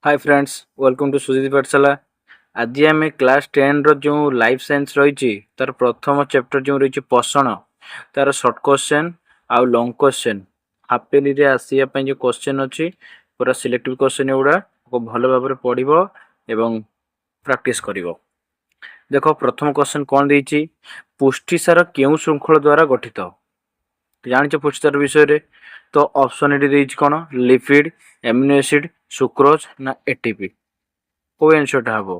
Hi friends, welcome to Sujit Pathshala. आज आम class 10 जो लाइफ साइंस रही तार प्रथम चैप्टर जो रही पोषण तार शॉर्ट क्वेश्चन आउ लॉन्ग क्वेश्चन हाफ पेली रे आसीया जो क्वेश्चन अच्छी पूरा सिलेक्टिव क्वेश्चन एगुड़ा भल भाव पढ़ एवं प्रैक्टिस कर। देख प्रथम क्वेश्चन कौन देती पुष्टिसार केउं श्रृंखल द्वारा गठित जानिच पुष्टिसार विषय रे। तो ऑप्शन ये कौन लिपिड एमिनो एसिड सुक्रोज ना एटीपी को आंसरटा हम।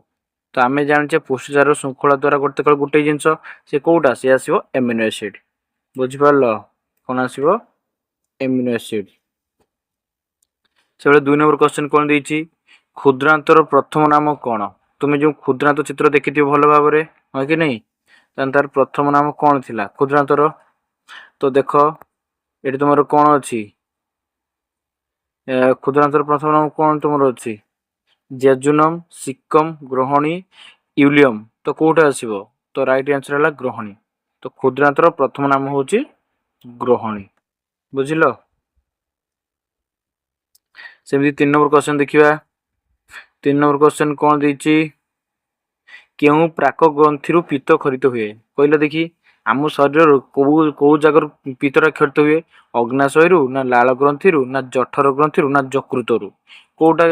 तो आम जाने पुष्टिसार श्रृंखला द्वारा गठित गोटे जिनस से कौटा सी आसो एमिनो एसिड बुझिपार कौन आसो एमिनो एसिड। से 2 नंबर क्वेश्चन कौन देती क्षुद्रांतर प्रथम नाम कौन। तुम्हें जो क्षुद्रांत चित्र देखी भल भाव हाँ कि नहीं तार प्रथम नाम कौन थिला क्षुद्रांतर। तो देख ये तुम कौन अच्छी क्षुद्रांतर प्रथम नाम कौन तुम अच्छी जेजुनम सिक्कम ग्रहणी यूलियम। तो कौटा आसो तो राइट आंसर है ग्रहणी। तो क्षुद्रांतर प्रथम नाम हूँ ग्रहणी बुझिल। सेमती 3 नंबर क्वेश्चन देखिए। 3 नंबर क्वेश्चन कौन देती केउ प्राक ग्रंथि पीत खरित हुए कहले देखी आम शरीर कौ जगार पीतटा खरित हुए अग्नाशय ना लाल ग्रंथि ना जठर ग्रंथि ना यकृत कौटा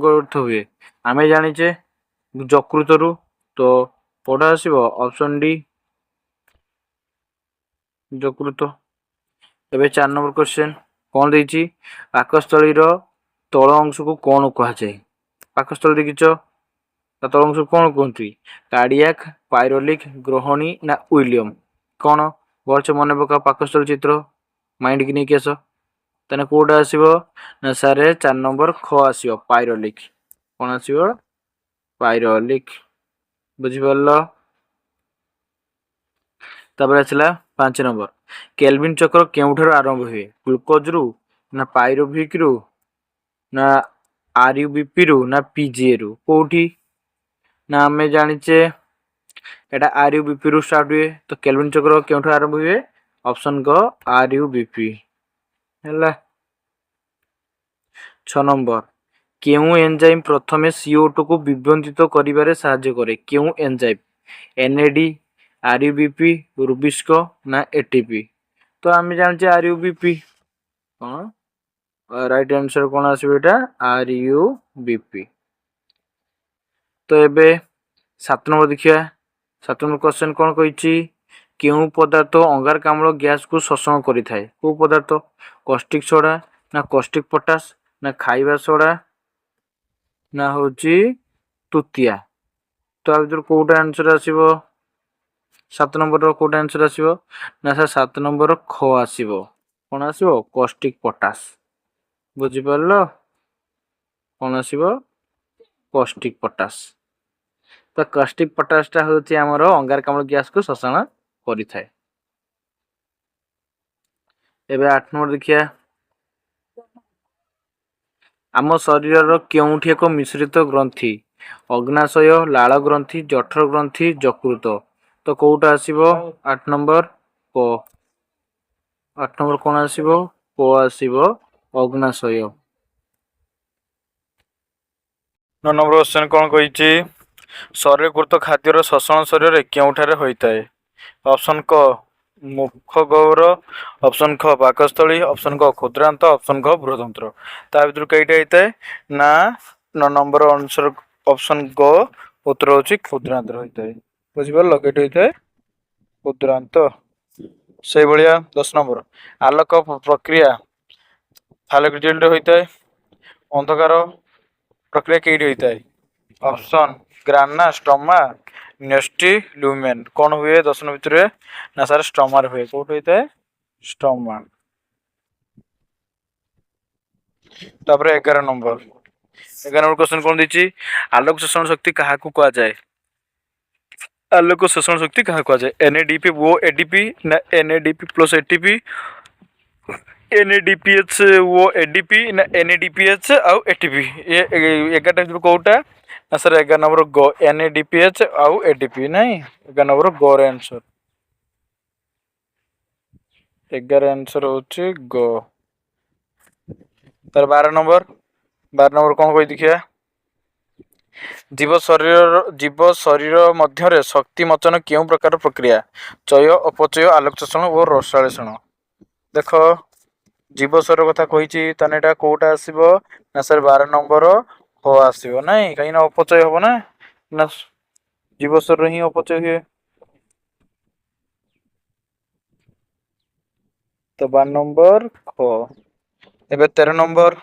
ग्रंथ हुए आम जाचे यकृत। तो कौटा आसो ऑप्शन डी यकृत। एवं 4 नंबर क्वेश्चन कौन देती पाकस्थली तल अंश को कौन कहुए पाकस्थली देखिच तल अंश कौन कहते कार्डियाक पायरोलिक ग्रहणी ना विलियम कौन भलसे मन पका पाकस्थली चित्र माइंड की नहीं आस तेना कौटा आसो ना सारे 4 नंबर ख आसो पायरोलिक कौन आसो पायरोलिक बुझिपार। तापर आसला 5 नंबर केल्विन चक्र केउठार आरंभ हुए ग्लूकोज रु ना पायरोविक रु ना आरयूबीपी रु ना पीजीए रु कौटी ना आम जाचे एटा आरयूबीपी रु स्टार्ट हुए। तो केल्विन चक्र केउठार आरंभ हुए ऑप्शन क आरयूबीपी है। 6 नंबर केउ एंजाइम प्रथमे CO2 को विबंधित करिबारे साहाय्य करे केउ एंजाइम एनएडी आरयूबीपी रुबिस्को ना एटीपी। तो आम जाने आरयूबीपी कौन राइट आंसर कौन आसो एटा आरयूबीपी। तो एबे 7 नंबर देखिए। 7 नंबर क्वेश्चन कौन कही केउ पदार्थ अंगारकाम्ल गैस को शोषण करि थाए को पदार्थ कॉस्टिक सोडा ना कॉस्टिक पोटास ना खाइबा सोडा ना होची तुतिया। तो आ भीतर कोटा आंसर आसीबो 7 नंबर रो कोटा आंसर आसीबो ना सर 7 नंबर ख आसीबो कौन आसीबो कॉस्टिक पोटास बुझी पारलो कौन आसीबो कॉस्टिक पोटास। तो कॉस्टिक पोटास टा होची हमर अंगारकाम्ल गैस को शोषण करि थाए। एबे 8 नंबर देखिया आम शरीर केउठी एक मिश्रित ग्रंथि अग्नाशय लाल ग्रंथि जठर ग्रंथि यकृत। तो कौटा आसीबो 8 नंबर क 8 नंबर कौन आसीबो क आसीबो अग्नाशय। 9 नंबर क्वेश्चन कौन कही शरीर गुरुत्व खाद्यर शोषण शरीर केउठारे होइताए ऑप्शन क मुख गौर ऑप्शन ख पाकस्थली ऑप्शन क क्षुद्रांत ऑप्शन ख बृहदंत्र। ता भीतर कईटा होता है ना 9 नंबर आंसर ऑप्शन ग उत्तर होची क्षुद्रांत होता है बुझिपार कईटा होता है क्षुद्रांत। से भलिया 10 नंबर आलोक प्रक्रिया थालेक्रिजेंट होता है अंधकार प्रक्रिया कईटी होता है ऑप्शन ग्राना स्टोमा नेस्टी लुमेन कौन हुए 10 भितर ना सारे स्टोमार हुए कौट होता है स्टोमा। तापर 11 नंबर क्वेश्चन कौन देची आलोक शोषण शक्ति कहा कहा जाए आलोक शोषण शक्ति कहा कहा जाए एनएडीपी वो एडीपी ना एनएडीपी प्लस एटीपी एनएडीपीएच वो एडीपी ना एनएडीपीएच आउ एटीपी ये 11 भितर कौटा ना सर 11 नंबर ग एनएडीपीएच आउ एडीपी नहीं 11 नंबर ग रे आंसर 11 आंसर होची ग। तार 12 नंबर कौन कही देखिए जीव शरीर मध्य शक्ति मोचन केउं प्रकार प्रक्रिया चय अपचय आलोकचषण और रसालेषण। देख जीव शरीर कथा कही ताने कोटा आसो ना सर 12 नंबर ख आसो ना कहीं अपचय हम ना जीव शरीर ही अपचय हुए। तो 12 नंबर ख। एबे 13 नंबर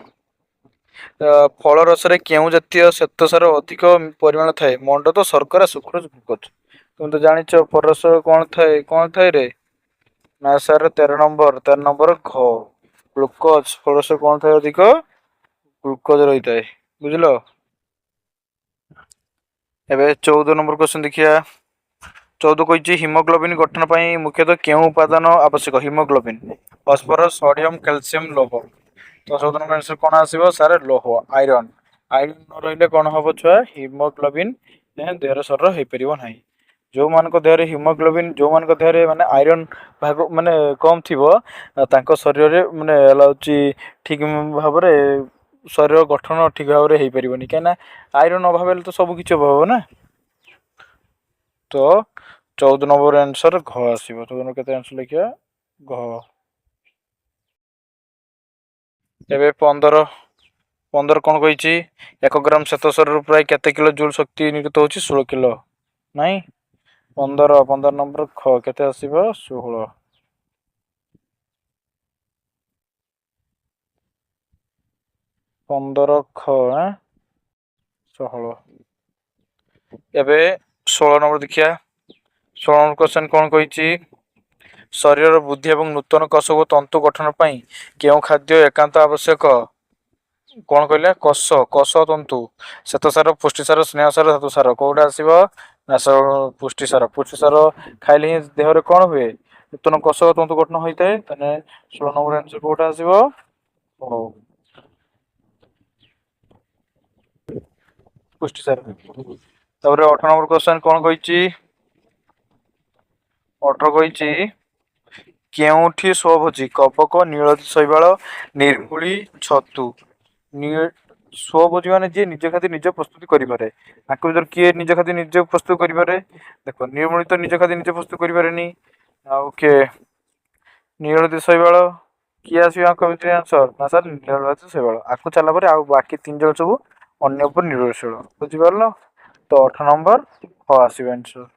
फल रस केउं जातीय श्वेतसार अधिक परिमाण थाए मंड तो शर्करा सुक्रोज ग्लूकोज। तुम तो जानिच फल रस कौन थाए रे ना सर 13 नंबर घ ग्लूकोज। फल रस कौन थाए अधिक ग्लूकोज रही थाए बुझल। एबे 14 नंबर क्वेश्चन देखिया 14 कही हिमोग्लोबिन गठन पर मुख्यतः केउं उपादान आवश्यक हिमोग्लोबिन फस्फरस सोडियम कैल्शियम लोह। तो 14 नंबर आंसर कौन आसो सारे लोह आयरन। आयरन न रही कौन हम छुआ हिमोग्लोबिन देहर शरीर हो पार ना। जो मान देह हिमोग्लोबिन जो मान देह माने आयरन भाग माने कम थी शरीर माने ठीक भाव शरीर गठन ठीक भाव में हो पारनि कहीं आयरन अभाव तो सब किसी अभाव ना। तो 14 नंबर आंसर घ आसो। 14 नंबर के आंसर लिखा घ। एबे 15 कौन कही 1 ग्राम श्वेतसार प्राय केते किलो जूल शक्ति निर्गत होची 16 किलो नहीं 15 नंबर ख केते आसीबो 16। 15 ख 16। एबे 16 नंबर देखिया 16 नंबर क्वेश्चन कौन कही शरीर बुद्धि और नूतन कोश को तंतु गठन पर केउं खाद्य एकांत आवश्यक कौन कहले कोश कोश तंतु श्वेतसार पुष्टिसार स्नेहसार धातुसार कौटा आसो ना पुष्टिसार। पुष्टिसार खाइले ही देह कौन हुए नूतन कोश तंतु गठन होता है 16 नंबर आंसर कौटा आसो पुष्टिसार। 18 नंबर क्वेश्चन कौन कही 18 कही केउठी स्वभोजी कबक नीलती शैवाल निर्भुली छतु। स्वभोजी माने जी निज खाद्य निज प्रस्तुत करें भर किए निज खाद्य निज प्रस्तुत करें देख निर्मूली तो निज खाद्य निज प्रस्तुत करें किए नीलती शैवाल किए आसो आंसर ना सर नीलती शैवाल आपको चलापर आ बाकी 3 जन सब अन्य निर्भरशील बुझिपार। तो 18 नंबर ख आसो आंसर।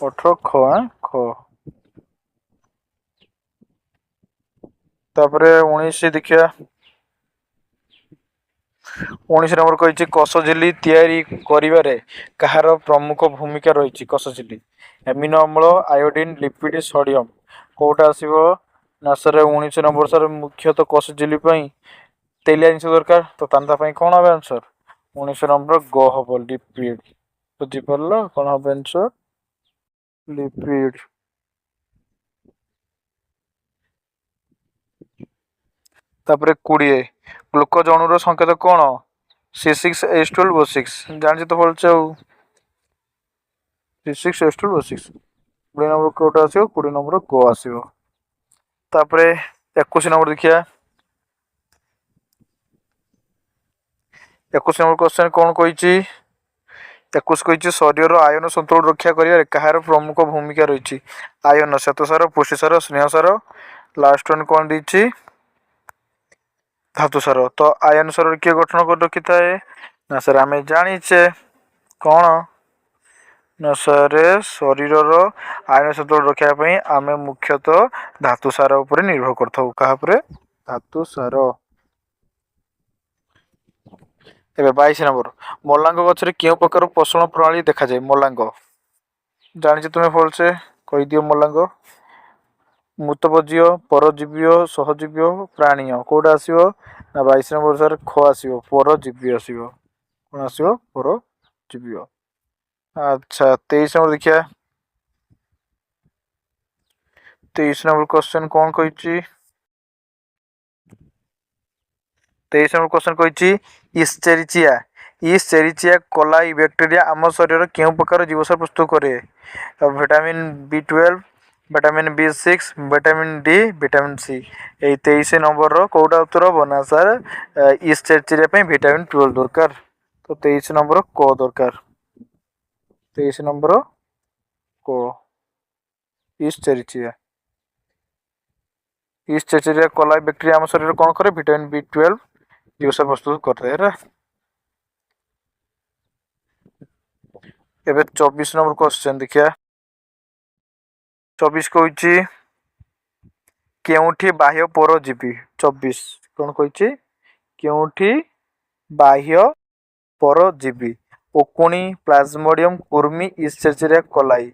18 ख ख। तापरे 19 देखिया 19 नंबर कही कष झिल्ली तैयारी करिबारे कहार प्रमुख भूमिका रही कष झिल्ली एमिनो अम्ल आयोडीन लिपिड सोडियम कौटा आसो ना सर 19 नंबर सर मुख्यतः कष झिल्ली तेलिया जिन दरकार तो तांता कौन हम आंसर 19 नंबर ग हम लिपिड बुझिपार कौन हम आंसर लिपिड। तापरे 20 ग्लूकोज अणुर संकेत कौन C6H12O6 जानी तो बोलचे C6H12O6 20 नंबर कोटा आसो 20 नंबर ग आसो। तापरे 21 नंबर देखिया 21 नंबर क्वेश्चन कौन कही 21 कही शरीर आयन संतुलन रक्षा कर कहार प्रमुख भूमिका रही आयन श्वेतसार पुष्टिसार स्नेहसार लास्ट वन कौन दी धातुसार। तो आयन सार किए गठन कर रखी थाए ना सर आम जाचे कौन ना सर शरीर आयन संतुलन रखापी आम मुख्यतः धातुसार उपर निर्भर कर क्या धातुसार। एबे 22 नंबर मलांग गचरे क्यों प्रकार पोषण प्रणाली देखा जाए मलांग जानी तुम्हें भलसे कहीदियो मलांग मृतभोजीय परजीवी सहजीवी प्राणीय कौटा आसो ना 22 नंबर सर ख आसो परजीवी आसो कौन आसो परजीवी। अच्छा 23 नंबर देखिया 23 नंबर क्वेश्चन कौन कही 23 नंबर क्वेश्चन कही इस्चेरिचिया कोलाई बैक्टीरिया आम शरीर क्यों प्रकार जीवसार प्रस्तुत करे vitamin B12 vitamin B6, vitamin D, vitamin C। এই 23 नंबर रो कोउटा उत्तर हो ना सर इस चेरचिरिया पे विटामिन 12 दरकार। तो 23 नंबर को दरकार। 23 नंबर को इस चेरचिरिया कोलाई बैक्टीरिया आम शरीर कौन करे विटामिन B12 यूसर प्रस्तुत करते हैं। एबे 24 नंबर क्वेश्चन देखिया। 24 कहूची केउठी बाह्य परजीवी। 24 कौन कहूची केउठी बाह्य परजीवी ओकुणी प्लाज्मोडियम कुर्मी इस्चेरिया कोलाई।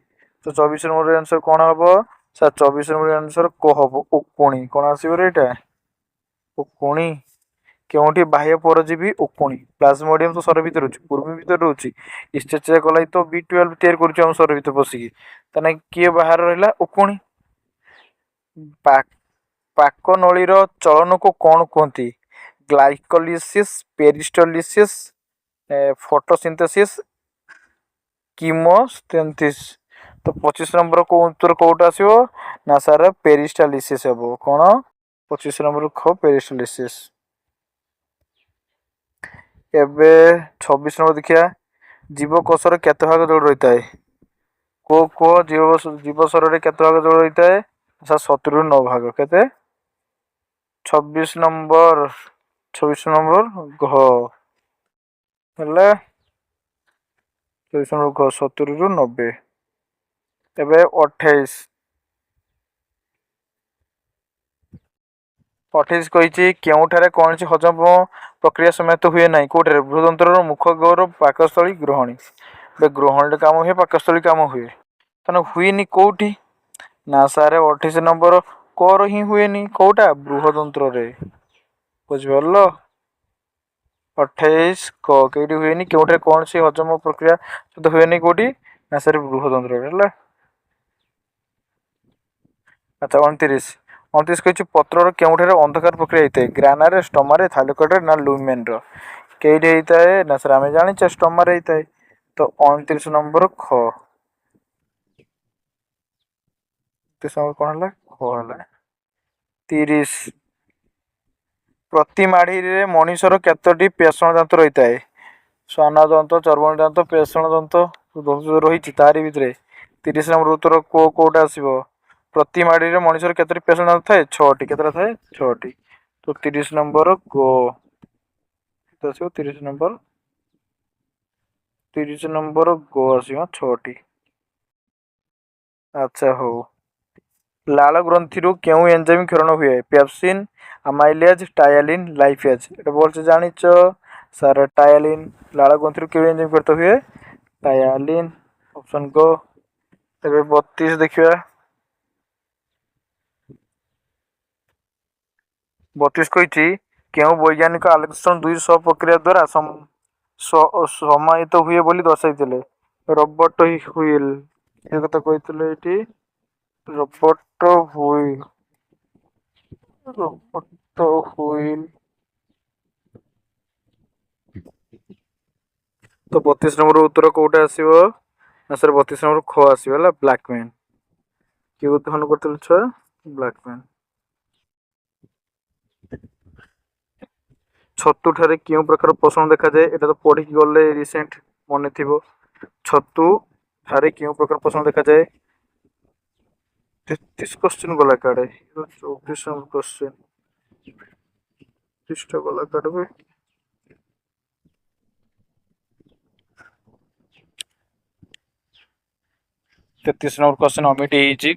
तो 24 नंबर आंसर कौन हम सर 24 नंबर आंसर को हम ओकुणी कौन आसो एटा ओकुणी केउठी बाह्य परजीवी ओकुणी प्लाज्मोडियम तो सर भीतर रहउची कुर्मी भीतर रहउची इस्चेरिया कोलाई तो B12 तैयार करूची हम सर भीतर पसिकी तने किए बाहर रहला ओकुणी। पाक नळीर चलन को कौन कहती ग्लाइकोलिसिस पेरिस्टोलिसिस फोटोसिंथेसिस कीमोस्टेंसिस। तो 25 नंबर को उत्तर कोटा आसीबो ना सर पेरिस्टोलिसिस हेबो कोन 25 नंबर ख पेरिस्टोलिसिस। एबे 26 नंबर देखिया जीवकोशर केते भाग जड़ रहिता है को जीव शरीर केते भाग जड़ रहिता है सर 70 9 भाग केते 26 नंबर 26 नंबर घ हेले 24 नंबर घ 70 रु 90। एबे 28 कही केउठारे कौन सी हजम प्रक्रिया समेत हुए ना कौटे बृहदंत्र मुख गौर पाकस्थली ग्रहणी ग्रहणी काम हुए पाकस्थली काम हुए तेना हुए कौटी ना सारे 28 नंबर कर ही हुए कौटा बृहदंत्र बुझिपार 28 कई हुए केउठारे कौन सी हजम प्रक्रिया समेत हुए कौटी ना सारे बृहदंत्र। अच्छा 29 29 कही पत्र केउठारे अंधकार प्रक्रिया होता है ग्रानारे स्टोमारे थाइलेकोइड ना लुमेन कईटे होता है ना सर आम जाने स्टोमार होता है। तो 29 नंबर ख 29 नंबर कौन है ख है। 30 प्रति माढ़ी रे मनीषर केतोटी पेषण दांत रही है स्वाना दंत चर्मणी दांत पेषण दंत रही तारी भितर 30 नंबर उत्तर कोटा आसो प्रति माड़ी रे मनीषर केतोटी पेषण दांत थाए 6टी केतरा थाए 6टी। तो 30 नंबर गो 30 नंबर गो आसो 6टी। अच्छा हो लाल ग्रंथि क्यों एंजाइम क्षरण हुए पेप्सिन अमाइलेज टायालिन लाइफेज এটা বলছে জানিছো স্যার টায়ালিন লাল গ্রন্থি क्यों एंजाइम करते हुए टायालिन ऑप्शन को। तबे 32 देखिए 32 कही क्यों वैज्ञानिक आलेक्सन 200 प्रक्रिया द्वारा समाहित हुए बोली दर्शाई रॉबर्ट हुइल ये कथा कही रॉबर्ट हुइल तो 32 नंबर उत्तर कोटा आसो ना सर 32 नंबर ख आसो ब्लैकमैन कि उत्थान करते छुआ ब्लैकमैन। छतु ठारे क्यों प्रकार पोषण देखा जाए एटा तो पढ़ी गले रिसेंट मन थी छतु ठारे क्यों प्रकार पोषण देखा जाए 33 क्वेश्चन गला काड़े 24 नंबर क्वेश्चन 30 गला काड़े 33 नंबर क्वेश्चन अमिट होईची।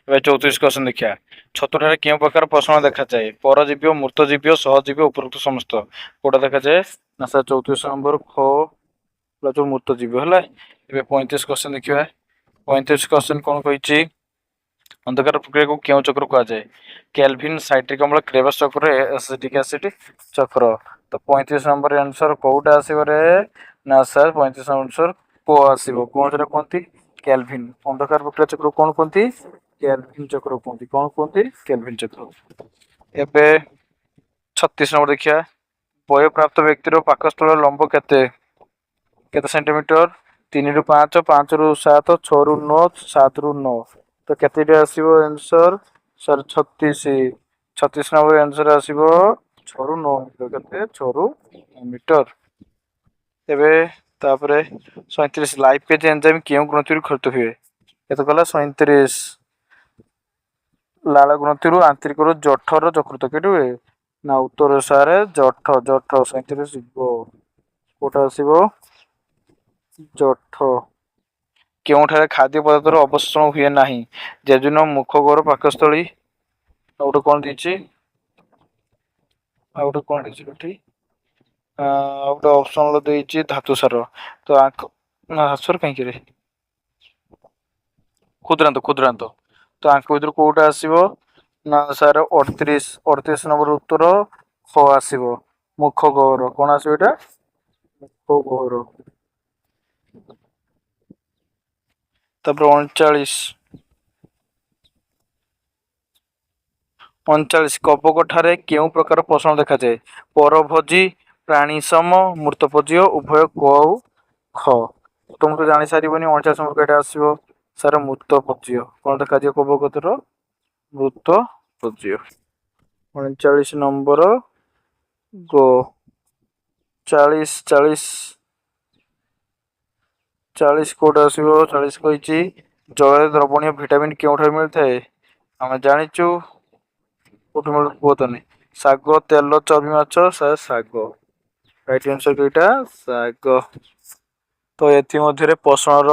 34 क्वेश्चन देखिया छतुठारे क्यों प्रकार पोषण देखा जाए परजीवी मृतजीवी सहजीवी उपरोक्त समस्त कोटा देखा जाए ना सर 34 नंबर ख जो मृतजीवी है। 35 क्वेश्चन देखिए 35 क्वेश्चन कौन कही अंधकार प्रक्रिया को क्यों चक्र कहा जाए केल्विन साइट्रिक अम्ल क्रेबस चक्र एसिटिक एसिड चक्र। तो 35 नंबर आंसर कोटा आसो ना सर 35 आंसर को आसो कौन से कहती केल्विन अंधकार प्रक्रिया चक्र कौन कहती केल्विन चक्र कहती कौन कहती केल्विन चक्र। एबे 36 नंबर देखिया बय प्राप्त व्यक्तिर पाकस्थल लंब केते केते सेंटीमीटर 3 रु 5 5 रु 7 6 रु 9 7 रु 9 तो केतेटी आसीबो आंसर सर 36 36 नंबर आंसर आसीबो 6 रु 9 मीटर केते 6 रु 9 मीटर। एबे तापरे 37 लाइफ पेज एंजाइम केउ ग्रंथि रु खर्च हुए केते कला 37 लाल ग्रंथि रु आंतरिक रु जठर यकृत केटे हुए ना उत्तर सारे जठ जठ 37 जीवो कोटा आसीबो जठ केउठारे खाद्य पदार्थर अवशोषण हुए नाही जेजुन मुखगोर पाकस्थली आउट कोन दिछि आउट कोन दिछि बेठी आउट ऑप्शन लो देछि धातु सार तो आंक ना धातु कहीं करे क्षुद्रांत क्षुद्रांत तो आंक भीतर कोटा आसीबो ना सार 38 38 नंबर उत्तर ख आसीबो मुखगोर कोन आसीबो एटा मुखगोर तापर 39 कपकोठारे केउ प्रकार पोषण देखा जाए परभोजी प्राणी सम मृतभोजी उभय कौ ख तुम तो जानी सारिबनी 49 नंबर केटा आसीबो सार मृतभोजी कोन देखा जाए कपकोठर मृतभोजी 39 नंबर गो 40 40 40 कोड आसीबो 40 कहिची जल द्रवणीय विटामिन केउठार मिलता है हम जानिचु कोठु मिल बोतने साग तेल चर्बी माछ साग राइट आंसर कईटा साग तो एथि मध्यरे पोषणर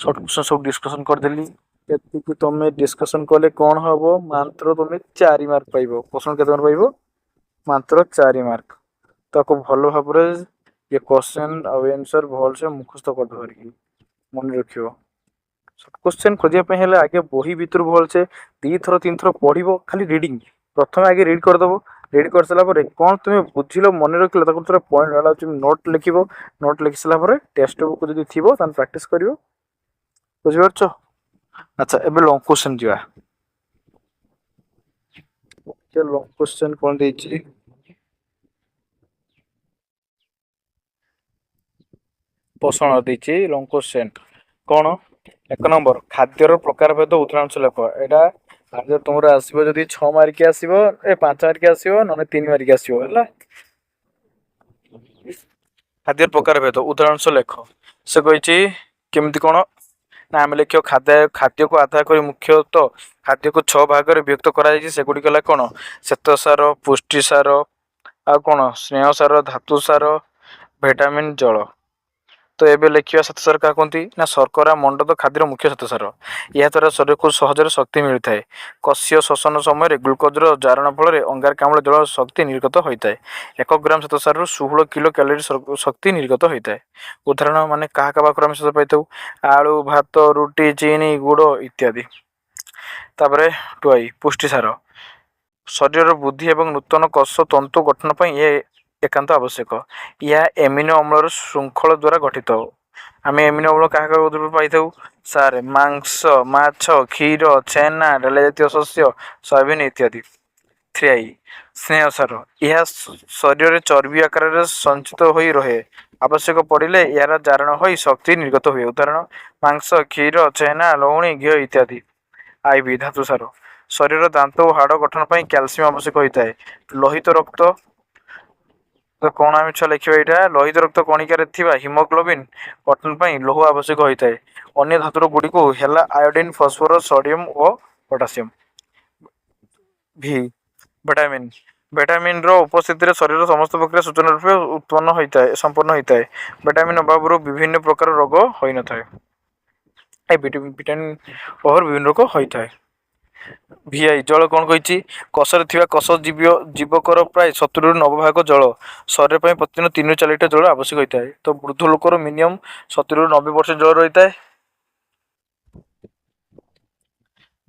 शॉर्ट क्वेश्चन सब डिस्कशन कर देली एति तमे डिस्कशन कले कोन हबो मात्र तमे 4 मार्क पाइबो पोषण केते मार्क पाइबो मात्र 4 मार्क ताको भलो भाबरे ये क्वेश्चन आ आंसर भल से मुखस्त कर धरिकी मन रखियो शॉर्ट क्वेश्चन खोजिया पे हेले आगे बही भीतर भल से 2 थर 3 थर पढिबो खाली रीडिंग प्रथम आगे रीड कर दबो रीड कर सला परे कोन तुमे बुझिलो मन रखिलो ताको तोरा पॉइंट वाला तुम नोट लिखिबो नोट लिखि सला परे टेक्स्ट बुक जदी थिबो तन प्रैक्टिस करियो बुझि परछो अच्छा एबे लॉन्ग क्वेश्चन जिवा के लॉन्ग क्वेश्चन कोन देछि पोषण देछि लॉन्ग क्वेश्चन कोन एक नंबर खाद्यर प्रकार भेद उदाहरण लेख एटा आज तुमरा आसीबो जदी 6 मार्क आसीबो ए 5 मार्क आसीबो नने 3 मार्क आसीबो हला खाद्य प्रकार भेद उदाहरण लेख से कहिछि केमिति कोन ना हम लिखियो खाद्य खाद्य को आधार करी मुख्यतः खाद्य को 6 भाग रे विभक्त करा जायछि सेगुडी कला कोन श्वेत सार पुष्टि सार आ कोन स्नेह सार धातु सार विटामिन जल तो एबे लिखिया श्वेतसार का कोंती ना शर्करा मंडद खाद्यर मुख्य श्वेतसार या द्वारा शरीर को सहजरे शक्ति मिलता है कस्य शोषण समय ग्लूकोज जारण फल अंगारकाम्ल जल शक्ति निर्गत होता है 1 ग्राम श्वेतसार 16 किलो कैलोरी शक्ति निर्गत होता है उदाहरण माने कहा कहा पाखर आम श्वेत पाइथौ आलू भात रुटी चीनी गुड़ इत्यादि तापरे टुआई पुष्टिसार शरीर बुद्धि एवं नूतन कोष तंतु गठन पर यह एकांत आवश्यक यह एमिनो अम्ल श्रृंखल द्वारा गठित आम एमिनो अम्ल क्या पाई सार मांस माछ क्षीर छेना डाल जातीय शस्य सोयाबीन इत्यादि 3 स्नेह सार यह शरीर चर्बी आकार संचित हो रहे आवश्यक पड़े यार जारण हो शक्ति निर्गत हुए उदाहरण मांस क्षीर छेना लहुणी घी इत्यादि आईबी धातु सार शरीर दांत और हाड़ गठन पर कैल्शियम आवश्यक होता है लोहित रक्त तो कौन आम लिखा यहाँ लोहित रक्त कणिकार हिमोग्लोबिन गठन पर लौह आवश्यक होता है अन्य धातुर गुड़ी को है आयोडीन फस्फोरस सोडियम और पोटासियम भी विटामिन विटामिन रो उपस्थित शरीर समस्त प्रक्रिया सूचना रूपे उत्पन्न होता है संपन्न होता है विटामिन अभाव विभिन्न प्रकार रोग हो न था विटामिन अभाव विभिन्न रोग होता है VI जल कौन कही कषर थी कष जीवकर प्राय 70 ରୁ 90 भाग जल शरीर पर प्रतिदिन 3 ରୁ 4 लिटर जल आवश्यक होता है तो वृद्ध लोकर मिनिमम 70 ରୁ 90 वर्ष जल रही है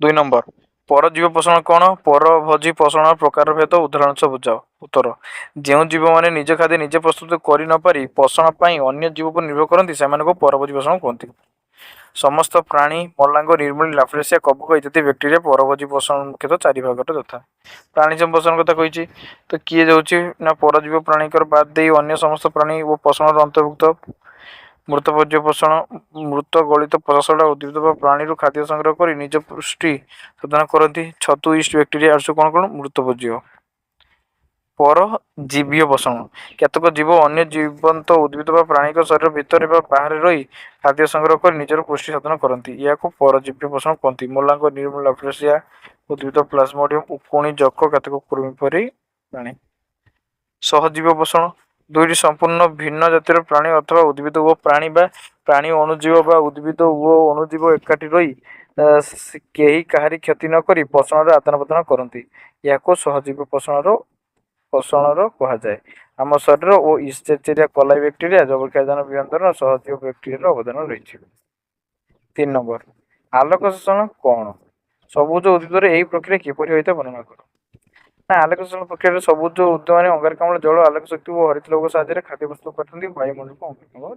2 नंबर परजीव पोषण कौन परभोजी पोषण प्रकार भेद उदाहरण से बुझाओ उत्तर जो जीव मैंने निज खाद्य निजे प्रस्तुत कर न पारि पोषण पर अन्य जीव पर निर्भर करती से परभोजी पोषण कहते समस्त प्राणी मलांग निर्मूल लाफ्रेसिया कवक इत्यादि बैक्टेरिया परभोजी पोषण मुख्यतः 4 भाग तथा प्राणी पोषण कथा कही तो किए जाऊँ ना परजीव प्राणीकर बाद दे अन्य समस्त प्राणी और पोषण अंतर्भुक्त ମୃତଭୋଜ୍ୟ ପୋଷଣ ମୃତ ଗଳିତ ପଚାଶଟା ଉଦ୍ଭିଦ ବା ପ୍ରାଣୀରୁ ଖାଦ୍ୟ ସଂଗ୍ରହ କରି ନିଜ ପୁଷ୍ଟି ସାଧନ କରନ୍ତି। ଛତୁ ଇଷ୍ଟ ବ୍ୟାକ୍ଟେରିଆ ଆସୁ କ'ଣ କ'ଣ ମୃତଭୋଜ୍ୟ। ପରଜୀବୀୟ ପୋଷଣ କେତେକ ଜୀବ ଅନ୍ୟ ଜୀବନ୍ତ ଉଦ୍ଭିଦ ବା ପ୍ରାଣୀଙ୍କ ଶରୀର ଭିତରେ ବା ବାହାରେ ରହି ଖାଦ୍ୟ ସଂଗ୍ରହ କରି ନିଜର ପୁଷ୍ଟି ସାଧନ କରନ୍ତି। ଏହାକୁ ପରଜୀବୀ ପୋଷଣ କୁହନ୍ତି। ମୋଲାଙ୍ଗ ନିର୍ମୂଳ ଲାପ୍ରେସିଆ ଉଦ୍ଭିଦ ପ୍ଲାଜମୋଡ଼ିୟମ ଉକୁଣି ଜକ କେତେକ କୃମି ପରି ପ୍ରାଣୀ। ସହଜୀବ ପୋଷଣ ଦୁଇଟି ସମ୍ପୂର୍ଣ୍ଣ ଭିନ୍ନ ଜାତିର ପ୍ରାଣୀ ଅଥବା ଉଦ୍ଭିଦ ଓ ପ୍ରାଣୀ ବା ପ୍ରାଣୀ ଅଣୁଜୀବ ବା ଉଦ୍ଭିଦ ଓ ଅଣୁଜୀବ ଏକାଠି ରହି କେହି କାହାରି କ୍ଷତି ନ କରି ପୋଷଣର ଆଦାନ ପ୍ରଦାନ କରନ୍ତି। ଏହାକୁ ସହଜୀବ ପୋଷଣର କୁହାଯାଏ। ଆମ ଶରୀର ଓ ଇସ୍ଚେରିଚିଆ କଲାଇ ବ୍ୟାକ୍ଟେରିଆ ଯବକ୍ଷାରଜାନ ବିଭାଜନ ସହଜୀବ ବ୍ୟାକ୍ଟେରିଆର ଅବଦାନ ରହିଛି। 3 ନମ୍ବର ଆଲୋକ ଶୋଷଣ କ'ଣ? ସବୁଜ ଉଦ୍ଭିଦରେ ଏହି ପ୍ରକ୍ରିୟା କିପରି ହୋଇଥାଏ ବର୍ଣ୍ଣନା କର। ନା ଆଲୋକ ଶୋଷଣ ପ୍ରକ୍ରିୟାରେ ସବୁଜ ଉଦ୍ଭିଦମାନେ ଅଙ୍ଗାରକାମ୍ଳ ଜଳ ଆଲୋକ ଶକ୍ତି ଓ ହରିତଲୌହ ସାହାଯ୍ୟରେ ଖାଦ୍ୟ ପ୍ରସ୍ତୁତ କରିଥାନ୍ତି। ବାୟୁମଣ୍ଡଳକୁ ଅଙ୍ଗାରକାମ୍ଳ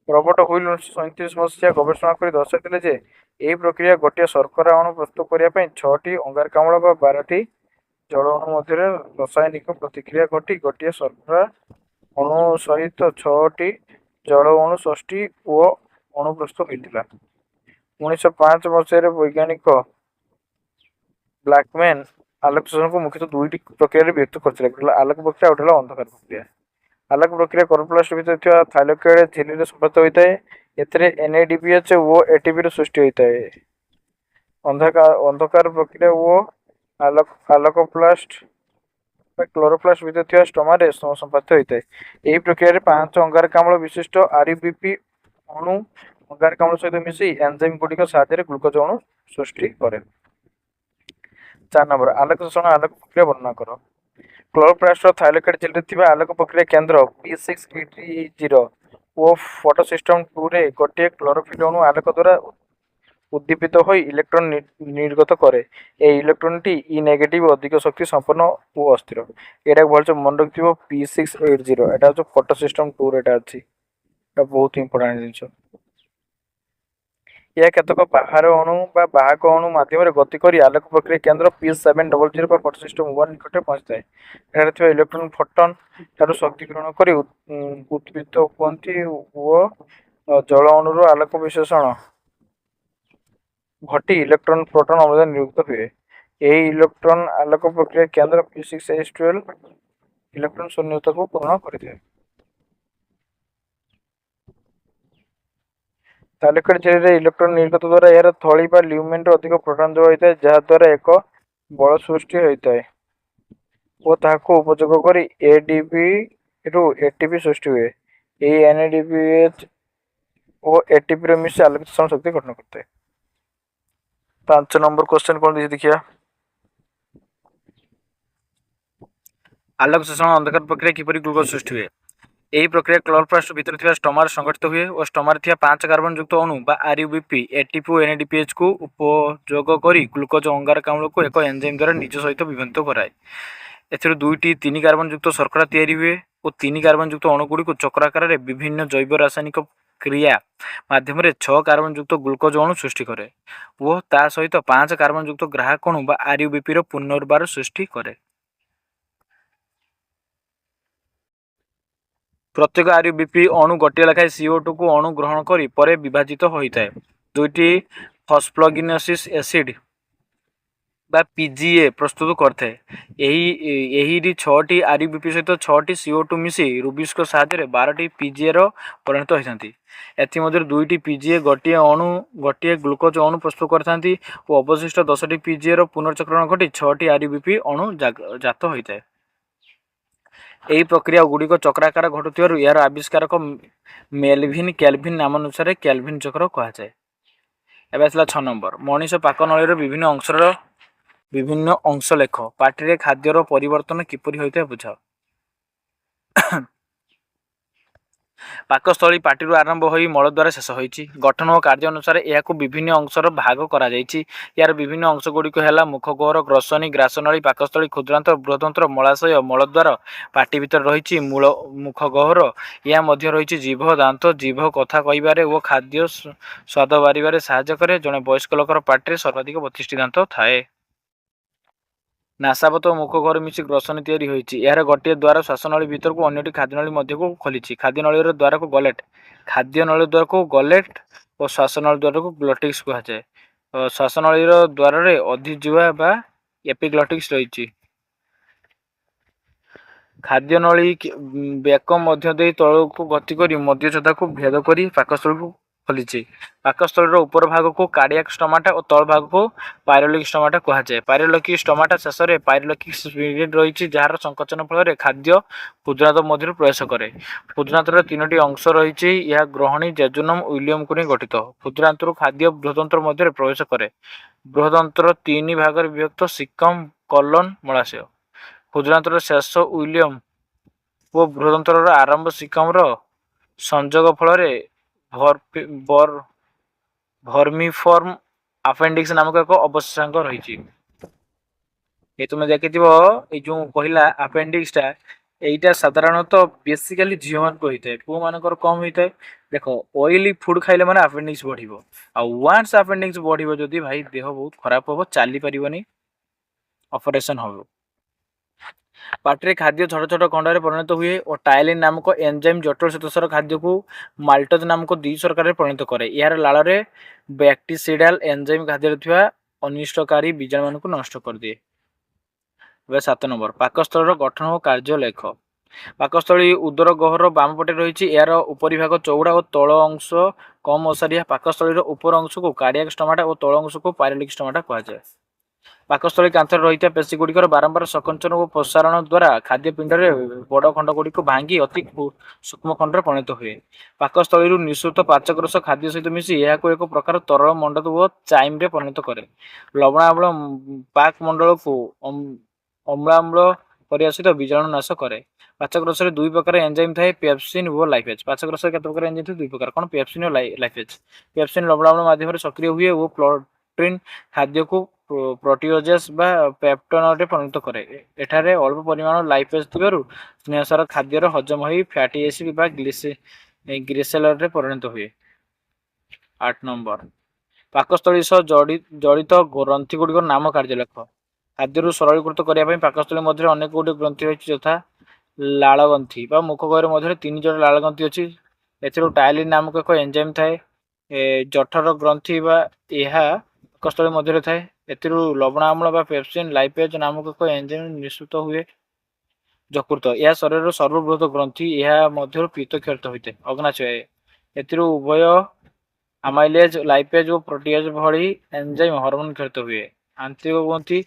ରବର୍ଟ ହୁଇଲ 1937 ମସିହା ଗବେଷଣା କରି ଦର୍ଶାଇଥିଲେ ଯେ ଏହି ପ୍ରକ୍ରିୟା ଗୋଟିଏ ଶର୍କରା ଅଣୁ ପ୍ରସ୍ତୁତ କରିବା ପାଇଁ 6ଟି ଅଙ୍ଗାରକାମ୍ଳ ବା 12ଟି ଜଳ ଅଣୁ ମଧ୍ୟରେ ରାସାୟନିକ ପ୍ରତିକ୍ରିୟା ଘଟି ଗୋଟିଏ ଶର୍କରା ଅଣୁ ସହିତ 6ଟି ଜଳ ଅଣୁ ଷଷ୍ଠୀ ଓ ଅଣୁ ପ୍ରସ୍ତୁତ ହୋଇଥିଲା। 1905 ମସିହାରେ ବୈଜ୍ଞାନିକ ବ୍ଲାକମ୍ୟାନ ଆଲୋକ ଶୋଷଣକୁ ମୁଖ୍ୟତଃ ଦୁଇଟି ପ୍ରକ୍ରିୟାରେ ବିଭକ୍ତ କରିଥିଲେ। ଆଲୋକ ପ୍ରକ୍ରିୟା ଆଉ ହେଲା ଅନ୍ଧକାର ପ୍ରକ୍ରିୟା। ଆଲୋକ ପ୍ରକ୍ରିୟା କ୍ଲୋରୋପ୍ଲାଷ୍ଟ ଭିତରେ ଥିବା ଥାଇଲାକଏଡ୍ ଝିଲ୍ଲିରେ ସମ୍ପାଦିତ ହୋଇଥାଏ। ଏଥିରେ NADPH ଓ ATPର ସୃଷ୍ଟି ହୋଇଥାଏ। ଅନ୍ଧକାର ପ୍ରକ୍ରିୟା ଓ ଆଲୋକପ୍ଲାଷ୍ଟ ବା କ୍ଲୋରୋପ୍ଲାଷ୍ଟ ଭିତରେ ଥିବା ଷ୍ଟୋମାରେ ସମ୍ପାଦିତ ହୋଇଥାଏ। ଏହି ପ୍ରକ୍ରିୟାରେ 5 ଅଙ୍ଗାରକାମ୍ଳ ବିଶିଷ୍ଟ RUBP ଅଣୁ ଅଙ୍ଗାରକାମ୍ଳ ସହିତ ମିଶି ଏନଜାଇମ୍ ଗୁଡ଼ିକ ସାହାଯ୍ୟରେ ଗ୍ଲୁକୋଜ ଅଣୁ ସୃଷ୍ଟି କରେ। 4 ନମ୍ବର ଆଲୋକ ଶୋଷଣ ଆଲୋକ ପ୍ରକ୍ରିୟା ବର୍ଣ୍ଣନା କର। କ୍ଲୋରୋପ୍ଲାଷ୍ଟର ଥାଇଲାକଏଡ୍ ଝିଲ୍ଲିରେ ଥିବା ଆଲୋକ ପ୍ରକ୍ରିୟା କେନ୍ଦ୍ର P680 ଓ ଫଟୋସିଷ୍ଟମ 2ରେ ଗୋଟିଏ କ୍ଲୋରୋଫିଲ୍ ଅଣୁ ଆଲୋକ ଦ୍ୱାରା ଉଦ୍ଦୀପିତ ହୋଇ ଇଲେକ୍ଟ୍ରନ୍ ନିର୍ଗତ କରେ। ଏହି ଇଲେକ୍ଟ୍ରନ୍ଟି E ନେଗେଟିଭ ଅଧିକ ଶକ୍ତି ସମ୍ପନ୍ନ ଓ ଅସ୍ଥିର। ଏଟାକୁ ଭଲସେ ମନେ ରଖିଥିବ। P680 ଏଟା ହେଉଛି ଫଟୋସିଷ୍ଟମ 2ରେ ଏଟା ଅଛି। এটা ବହୁତ ଇମ୍ପୋର୍ଟାଣ୍ଟ ଜିନିଷ। ଏହା କେତେକ ବାହାର ଅଣୁ ବା ବାହକ ଅଣୁ ମାଧ୍ୟମରେ ଗତି କରି ଆଲୋକ ପ୍ରକ୍ରିୟା କେନ୍ଦ୍ର P700 ବା ଫଟୋସିଷ୍ଟମ 1 ନିକଟରେ ପହଞ୍ଚିଥାଏ। ଏଠାରେ ଥିବା ଇଲେକ୍ଟ୍ରନ୍ ଫୋଟନ୍ ଠାରୁ ଶକ୍ତି ଗ୍ରହଣ କରି ଉଦ୍ଦୀପିତ ହୁଅନ୍ତି ଓ ଜଳ ଅଣୁର ଆଲୋକ ବିଶ୍ଳେଷଣ ଘଟି ଇଲେକ୍ଟ୍ରନ୍ ପ୍ରୋଟନ୍ ଅମ୍ଳଜାନ ନିର୍ଗତ ହୁଏ। ଏହି ଇଲେକ୍ଟ୍ରନ୍ ଆଲୋକ ପ୍ରକ୍ରିୟା କେନ୍ଦ୍ର P6H12 ଇଲେକ୍ଟ୍ରନ୍ ଶୂନ୍ୟତାକୁ ପୂରଣ କରିଥାଏ। ଥାଇଲାକଏଡ୍ ଝିଲ୍ଲିରେ ଇଲେକ୍ଟ୍ରନ୍ ନିର୍ଗତ ଦ୍ୱାରା ଏହାର ଥଳି ବା ଲ୍ୟୁମେନ୍ରେ ଅଧିକ ପ୍ରୋଟନ୍ ଯୋଗ ହୋଇଥାଏ, ଯାହାଦ୍ୱାରା ଏକ ବଳ ସୃଷ୍ଟି ହୋଇଥାଏ ଓ ତାହାକୁ ଉପଯୋଗ କରି ADPରୁ ATP ସୃଷ୍ଟି ହୁଏ। ଏହି NADPH ଓ ATPରେ ମିଶି ଆଲୋକ ଶୋଷଣ ଶକ୍ତି ଗଠନ କରିଥାଏ। 5 ନମ୍ବର କ୍ୱେଶ୍ଚନ କ'ଣ ଦେଇଛି ଦେଖିବା। ଆଲୋକ ଶୋଷଣ ଅନ୍ଧକାର ପ୍ରକ୍ରିୟା କିପରି ଗ୍ଲୁକୋଜ ସୃଷ୍ଟି ହୁଏ। ଏହି ପ୍ରକ୍ରିୟା କ୍ଲୋରୋପ୍ଲାଷ୍ଟ ଭିତରେ ଥିବା ଷ୍ଟୋମାରେ ସଂଗଠିତ ହୁଏ ଓ ଷ୍ଟୋମାରେ ଥିବା 5 କାର୍ବନ ଯୁକ୍ତ ଅଣୁ ବା RUBP, ATP ଓ NADPHକୁ ଉପଯୋଗ କରି ଗ୍ଲୁକୋଜ ଅଙ୍ଗାରକାମ୍ଳକୁ ଏକ ଏନଜାଇମ୍ ଦ୍ୱାରା ନିଜ ସହିତ ବିଭକ୍ତ କରାଏ। ଏଥିରୁ 2ଟି 3 କାର୍ବନ ଯୁକ୍ତ ଶର୍କରା ତିଆରି ହୁଏ ଓ 3 କାର୍ବନ ଯୁକ୍ତ ଅଣୁଗୁଡ଼ିକୁ ଚକ୍ରାକାରରେ ବିଭିନ୍ନ ଜୈବ ରାସାୟନିକ କ୍ରିୟା ମାଧ୍ୟମରେ 6 କାର୍ବନ ଯୁକ୍ତ ଗ୍ଲୁକୋଜ ଅଣୁ ସୃଷ୍ଟି କରେ ଓ ତା ସହିତ 5 କାର୍ବନ ଯୁକ୍ତ ଗ୍ରାହକ ଅଣୁ ବା RUBPର ପୁନର୍ବାର ସୃଷ୍ଟି କରେ। ପ୍ରତ୍ୟେକ RUBP ଅଣୁ ଗୋଟିଏ ଲେଖାଏଁ CO2କୁ ଅଣୁ ଗ୍ରହଣ କରି ପରେ ବିଭାଜିତ ହୋଇଥାଏ। 2ଟି ଫସ୍ଫୋଲିନୋସିସ୍ ଏସିଡ୍ ବା PGA ପ୍ରସ୍ତୁତ କରିଥାଏ। ଏହିରି 6ଟି RUBP ସହିତ 6ଟି CO2 ମିଶି ରୁବିସ୍କ ସାହାଯ୍ୟରେ 12ଟି PGAର ପରିଣତ ହୋଇଥାନ୍ତି। ଏଥିମଧ୍ୟରୁ 2ଟି PGA ଗୋଟିଏ ଗ୍ଲୁକୋଜ ଅଣୁ ପ୍ରସ୍ତୁତ କରିଥାନ୍ତି ଓ ଅବଶିଷ୍ଟ 10ଟି PGAର ପୁନର୍ଚକ୍ରଣ ଘଟି 6ଟି RUBP ଅଣୁ ଜାତ ହୋଇଥାଏ। ଏହି ପ୍ରକ୍ରିୟା ଗୁଡ଼ିକ ଚକ୍ରାକାର ଘଟୁଥିବାରୁ ଏହାର ଆବିଷ୍କାରକ ମେଲଭିନ୍ କେଲଭିନ୍ ନାମାନୁସାରେ କେଲଭିନ୍ ଚକ୍ର କୁହାଯାଏ। ଏବେ ଆସିଲା 6 ନମ୍ବର ମଣିଷ ପାକନଳୀର ବିଭିନ୍ନ ଅଂଶ ଲେଖ। ପାଟିରେ ଖାଦ୍ୟର ପରିବର୍ତ୍ତନ କିପରି ହୋଇଥାଏ ବୁଝାଅ। ପାକସ୍ଥଳୀ ପାଟିରୁ ଆରମ୍ଭ ହୋଇ ମଳଦ୍ୱାର ଶେଷ ହୋଇଛି। ଗଠନ ଓ କାର୍ଯ୍ୟ ଅନୁସାରେ ଏହାକୁ ବିଭିନ୍ନ ଅଂଶର ଭାଗ କରାଯାଇଛି। ଏହାର ବିଭିନ୍ନ ଅଂଶ ଗୁଡ଼ିକ ହେଲା ମୁଖଗହ୍ୱର, ଗ୍ରସନୀ, ଗ୍ରାସନଳୀ, ପାକସ୍ଥଳୀ, କ୍ଷୁଦ୍ରାନ୍ତ, ବୃହତ୍ତନ୍ତ୍ର, ମଳାଶୟ, ମଳଦ୍ୱାର। ପାଟି ଭିତରେ ରହିଛି ମୁଖଗହ୍ୱର। ଏହା ମଧ୍ୟ ରହିଛି ଜିଭ। ଦାନ୍ତ ଜିଭ କଥା କହିବାରେ ଓ ଖାଦ୍ୟ ସ୍ୱାଦ ବାରିବାରେ ସାହାଯ୍ୟ କରେ। ଜଣେ ବୟସ୍କ ଲୋକର ପାଟିରେ ସର୍ବାଧିକ 32ଟି ଦାନ୍ତ ଥାଏ। ନାସାପଥ ଓ ମୁଖ ଘର ମିଶି ଗ୍ରସନ ତିଆରି ହୋଇଛି। ଏହାର ଗୋଟିଏ ଦ୍ୱାର ଶ୍ୱାସନଳୀ ଭିତରକୁ ଅନ୍ୟଟି ଖାଦ୍ୟନଳୀ ମଧ୍ୟକୁ ଖୋଲିଛି। ଖାଦ୍ୟନଳୀର ଦ୍ୱାରକୁ ଗଲେଟ୍ ଖାଦ୍ୟନଳୀ ଦ୍ୱାରକୁ ଗଲେଟ୍ ଓ ଶ୍ୱାସନଳୀ ଦ୍ୱାରକୁ ଗ୍ଲଟିକ୍ସ କୁହାଯାଏ। ଶ୍ୱାସନଳୀର ଦ୍ୱାରରେ ଅଧିଜିହ୍ୱା ବା ଏପିଗ୍ଲଟିକ୍ସ ରହିଛି। ଖାଦ୍ୟନଳୀ ବେକ ମଧ୍ୟ ଦେଇ ତଳକୁ ଗତି କରି ମଧ୍ୟଚ୍ଛଦାକୁ ଭେଦ କରି ପାକସ୍ଥଳୀକୁ ଖୋଲିଛି। ପାକସ୍ଥଳୀର ଉପର ଭାଗକୁ କାର୍ଡ଼ିଆକ୍ ଷ୍ଟମାଟା ଓ ତଳ ଭାଗକୁ ପାଇରୋଲିକ୍ ଷ୍ଟମାଟା କୁହାଯାଏ। ପାଇରୋଲିକ୍ ଷ୍ଟମାଟା ଶେଷରେ ପାଇରୋଲିକ୍ ସ୍ପିରିଟ୍ ରହିଛି, ଯାହାର ସଂକୋଚନ ଫଳରେ ଖାଦ୍ୟ କ୍ଷୁଦ୍ରାନ୍ତ ମଧ୍ୟରୁ ପ୍ରବେଶ କରେ। କ୍ଷୁଦ୍ରାନ୍ତର ତିନୋଟି ଅଂଶ ରହିଛି। ଏହା ଗ୍ରହଣୀ, ଜେଜୁନମ୍, ଇଲିୟମକୁ ନେଇ ଗଠିତ। କ୍ଷୁଦ୍ରାନ୍ତରୁ ଖାଦ୍ୟ ବୃହଦନ୍ତ୍ର ମଧ୍ୟରେ ପ୍ରବେଶ କରେ। ବୃହଦନ୍ତ୍ର ତିନି ଭାଗରେ ବିଭକ୍ତ: ସିକମ୍, କୋଲନ୍, ମଳାଶୟ। କ୍ଷୁଦ୍ରାନ୍ତର ଶେଷ ଇଲିୟମ୍ ଓ ବୃହଦନ୍ତ୍ରର ଆରମ୍ଭ ସିକମ୍ର ସଂଯୋଗ ଫଳରେ ଭର୍ମିଫର୍ମ ଆପେଣ୍ଡିକ୍ସ ନାମକ ଏକ ଅବଶେଷାଙ୍ଗ ରହିଛି। ଏ ତୁମେ ଦେଖିଥିବ, ଏଇ ଯୋଉ କହିଲା ଆପେଣ୍ଡିକ୍ସଟା, এইটা ସାଧାରଣତଃ ବେସିକାଲି ଝିଅମାନଙ୍କୁ ହେଇଥାଏ, ପୁଅମାନଙ୍କର କମ ହେଇଥାଏ। ଦେଖ, ଅଏଲି ଫୁଡ୍ ଖାଇଲେ ମାନେ ଆପେଣ୍ଡିକ୍ସ ବଢିବ। ଆଉ ୱାନ୍ସ ଆପେଣ୍ଡିକ୍ସ ବଢିବ ଯଦି ଭାଇ ଦେହ ବହୁତ ଖରାପ ହବ, ଚାଲିପାରିବନି, ଅପରେସନ ହବ। ପାଟିରେ ଖାଦ୍ୟ ଛୋଟ ଛୋଟ ଖଣ୍ଡରେ ପରିଣତ ହୁଏ ଓ ଟାଇଲିନ୍ ନାମକ ଏନଜାଇମ୍ ଜଟିଳ ଶ୍ଵେତସାର ଖାଦ୍ୟକୁ ମାଲ୍ଟୋଜ ନାମକ ଦ୍ୱିଶର୍କରାରେ ପରିଣତ କରେ। ଏହାର ଲାଳରେ ବ୍ୟାକ୍ଟିସିଡାଲ ଏନଜାଇମ୍ ଖାଦ୍ୟରେ ଥିବା ଅନିଷ୍ଟକାରୀ ବୀଜାଣୁମାନଙ୍କୁ ନଷ୍ଟ କରିଦିଏ। ଏବେ 7 ନମ୍ବର, ପାକସ୍ଥଳୀର ଗଠନ ଓ କାର୍ଯ୍ୟ ଲେଖ। ପାକସ୍ଥଳୀ ଉଦର ଗହ୍ୱର ବାମ ପଟେ ରହିଛି। ଏହାର ଉପରିଭାଗ ଚଉଡ଼ା ଓ ତଳ ଅଂଶ କମ୍ ଓସାରିଆ। ପାକସ୍ଥଳୀର ଉପର ଅଂଶକୁ କାର୍ଡ଼ିଆକ୍ ଷ୍ଟମାଟା ଓ ତଳ ଅଂଶକୁ ପାଇରୋଲିକ୍ ଷ୍ଟମାଟା କୁହାଯାଏ। ପାକସ୍ଥଳୀ କାନ୍ଥରେ ରହିଥିବା ପେଶୀଗୁଡ଼ିକର ବାରମ୍ବାର ସଂକୋଚନ ଓ ପ୍ରସାରଣ ଦ୍ୱାରା ଖାଦ୍ୟପିଣ୍ଡରେ ବଡ଼ ଖଣ୍ଡଗୁଡ଼ିକୁ ଭାଙ୍ଗି ଅତି ସୂକ୍ଷ୍ମ ଖଣ୍ଡରେ ପରିଣତ ହୁଏ। ପାକସ୍ଥଳୀରୁ ନିଃସୃତ ପାଚକରସ ଖାଦ୍ୟ ସହିତ ମିଶି ଏହାକୁ ଏକ ପ୍ରକାର ତରଳ ମଣ୍ଡତ ଓ ଚାଇମ୍ରେ ପରିଣତ କରେ। ଲବଣାମ୍ଳ ପାକ ମଣ୍ଡଳକୁ ଅମ୍ଳାମ୍ଳ କରିବା ସହିତ ବୀଜାଣୁ ନାଶ କରେ। ପାଚକରସରେ ଦୁଇ ପ୍ରକାର ଏନଜାଇମ୍ ଥାଏ, ପେପ୍ସିନ୍ ଓ ଲାଇପେଜ୍। ପାଚକରସରେ କେତେ ପ୍ରକାର ଏନଜାଇମ୍ ଥାଏ? ଦୁଇ ପ୍ରକାର। କ'ଣ? ପେପ୍ସିନ୍ ଓ ଲାଇପେଜ୍। ପେପ୍ସିନ୍ ଲବଣାମ୍ଳ ମାଧ୍ୟମରେ ସକ୍ରିୟ ହୁଏ ଓ ପ୍ରୋଟିନ୍ ଖାଦ୍ୟକୁ ପ୍ରୋଟିଓଜେସ୍ ବା ପେପ୍ଟୋନରେ ପରିଣତ କରେ। ଏଠାରେ ଅଳ୍ପ ପରିମାଣର ଲାଇପେଜ୍ ଥିବାରୁ ସ୍ନେହସାର ଖାଦ୍ୟର ହଜମ ହୋଇ ଫ୍ୟାଟି ଏସିଡ୍ ବା ଗ୍ଲିସେରଲ୍ରେ ପରିଣତ ହୁଏ। 8 ନମ୍ବର, ପାକସ୍ଥଳୀ ସହ ଜଡ଼ିତ ଗ୍ରନ୍ଥିଗୁଡ଼ିକର ନାମ କାର୍ଯ୍ୟ ଲେଖ। ଖାଦ୍ୟରୁ ସରଳୀକୃତ କରିବା ପାଇଁ ପାକସ୍ଥଳୀ ମଧ୍ୟରେ ଅନେକ ଗୁଡ଼ିଏ ଗ୍ରନ୍ଥି ରହିଛି, ଯଥା ଲାଳଗ୍ରନ୍ଥି ବା ମୁଖ ଗହ୍ୱର ମଧ୍ୟରେ 3 ଯୋଡ଼ି ଲାଳଗ୍ରନ୍ଥି ଅଛି। ଏଥିରୁ ଟାଇଲିନ୍ ନାମକ ଏକ ଏନଜାଇମ୍ ଥାଏ। ଜଠର ଗ୍ରନ୍ଥି ବା ଏହା ପାକସ୍ଥଳୀ ମଧ୍ୟରେ ଥାଏ। ଏଥିରୁ ଲବଣାମ୍ଳ ବା ପେପ୍ସିନ୍ ଲାଇପେଜ୍ ନାମକ ଏକ ଏନଜାଇମ୍ ନିଃସୃତ ହୁଏ। ଯକୃତ, ଏହା ଶରୀରର ସର୍ବବୃହତ ଗ୍ରନ୍ଥି। ଏହା ମଧ୍ୟରୁ ପିତ୍ତ କ୍ଷରିତ ହୋଇଥାଏ। ଅଗ୍ନାଶୟ, ଏଥିରୁ ଉଭୟ ଆମାଇଲେଜ୍, ଲାଇପେଜ୍ ଓ ପ୍ରୋଟିଏଜ୍ ଭଳି ଏନଜାଇମ୍ ହରମୋନ୍ କ୍ଷରିତ ହୁଏ। ଆନ୍ତରିକ ଗ୍ରନ୍ଥି,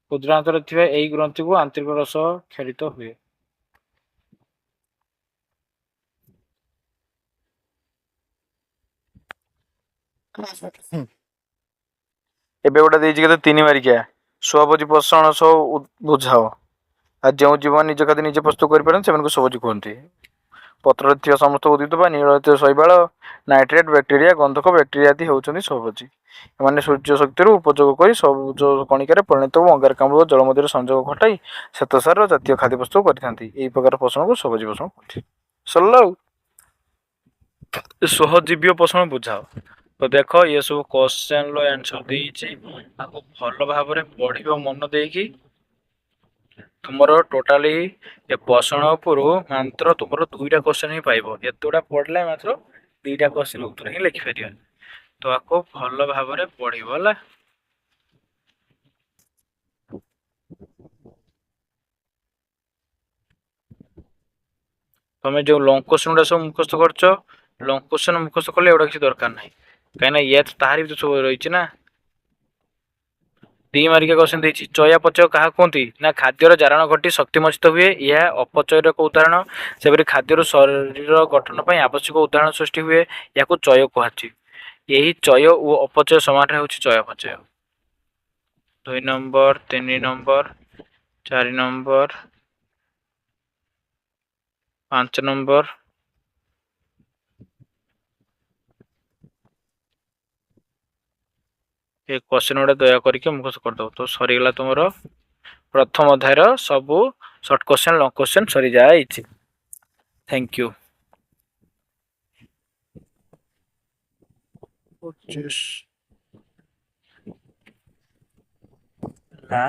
କ୍ଷୁଦ୍ରାନ୍ତରେ ଥିବା ଏହି ଗ୍ରନ୍ଥିକୁ ଆନ୍ତରିକ ରସ କ୍ଷରିତ ହୁଏ। ଏବେ ଗୋଟେ ଦେଇଛି କେତେ 3 ମାର୍କିଆ, ସ୍ୱଭୋଜୀ ପୋଷଣ ସହ ବୁଝାଅ। ଆଉ ଯେଉଁ ଜୀବନ ନିଜ ଖାଦ୍ୟ ନିଜେ ପ୍ରସ୍ତୁତ କରିପାରନ୍ତି ସେମାନଙ୍କୁ ସ୍ୱଭୋଜୀ କୁହନ୍ତି। ପତ୍ରରେ ଥିବା ସମସ୍ତ ଉଦ୍ଭିଦ ବା ନୀଳ ଜାତୀୟ ଶୈବାଳ, ନାଇଟ୍ରେଟ୍, ବ୍ୟାକ୍ଟେରିଆ, ଗନ୍ଧକ, ବ୍ୟାକ୍ଟେରିଆ ଆଦି ହେଉଛନ୍ତି ସ୍ୱଭୋଜୀ। ଏମାନେ ସୂର୍ଯ୍ୟ ଶକ୍ତିରୁ ଉପଯୋଗ କରି ସବୁଜ କଣିକାରେ ପରିଣତ ଓ ଅଙ୍ଗାରକାମ୍ଳ ଓ ଜଳ ମଧ୍ୟରେ ସଂଯୋଗ ଘଟାଇ ଶ୍ଵେତସାର ଜାତୀୟ ଖାଦ୍ୟ ପ୍ରସ୍ତୁତ କରିଥାନ୍ତି। ଏହି ପ୍ରକାର ପୋଷଣକୁ ସ୍ୱଭୋଜୀ ପୋଷଣ କୁହନ୍ତି। ସରିଲା ଆଉ। ସହଜୀବୀୟ ପୋଷଣ ବୁଝାଅ। ତ ଦେଖ, ଇଏ ସବୁ କ୍ୱେଶ୍ଚନର ଆନ୍ସର ଦେଇଛି। ଆକୁ ଭଲ ଭାବରେ ପଢିବ ମନ ଦେଇକି। ତୁମର ଟୋଟାଲି ଏ ପୋଷଣ ଉପରୁ ମାତ୍ର ତୁମର 2ଟା କ୍ୱେଶ୍ଚନ ହିଁ ପାଇବ। ଏତେଗୁଡ଼ା ପଢିଲେ ମାତ୍ର 2ଟା କ୍ୱେଶ୍ଚନ ଉତ୍ତର ହିଁ ଲେଖିପାରିବ। ତ ଆକୁ ଭଲ ଭାବରେ ପଢିବ ହେଲା। ତମେ ଯୋଉ ଲଙ୍ଗ କ୍ୱେଶ୍ଚନ ଗୁଡ଼ା ସବୁ ମୁଖସ୍ଥ କରୁଛ, ଲଙ୍ଗ କ୍ୱେଶ୍ଚନ ମୁଖସ୍ଥ କଲେ ଏଗୁଡ଼ା କିଛି ଦରକାର ନାହିଁ, କାହିଁକିନା ଇଏ ତାହାରି ଭିତରେ ସବୁ ରହିଛି ନା। 2 ମାର୍କିଆ କ୍ୱେଶ୍ଚନ ଦେଇଛି। ଚୟାପଚୟ କାହାକୁ କୁହନ୍ତି? ନା ଖାଦ୍ୟର ଜାରଣ ଘଟି ଶକ୍ତି ମୋଚିତ ହୁଏ। ଏହା ଅପଚୟର ଏକ ଉଦାହରଣ। ସେପରି ଖାଦ୍ୟର ଶରୀର ଗଠନ ପାଇଁ ଆବଶ୍ୟକ ଉଦାହରଣ ସୃଷ୍ଟି ହୁଏ। ଏହାକୁ ଚୟ କୁହାଛି। ଏହି ଚୟ ଓ ଅପଚୟ ସମାନରେ ହେଉଛି ଚୟାପଚୟ। 2 ନମ୍ବର, 3 ନମ୍ବର, 4 ନମ୍ବର, 5 ନମ୍ବର, ଏ କ୍ୱେଶ୍ଚନ ଗୁଡ଼ା ଦୟା କରିକି ମୁଖସ୍ଥ କରିଦେବ। ତ ସରିଗଲା ତୁମର ପ୍ରଥମ ଅଧ୍ୟାୟର ସବୁ ସର୍ଟ କ୍ୱେଶ୍ଚନ, ଲଙ୍ଗ କ୍ୱେଶ୍ଚନ ସରିଯାଇଛି। Thank you. 25 ନା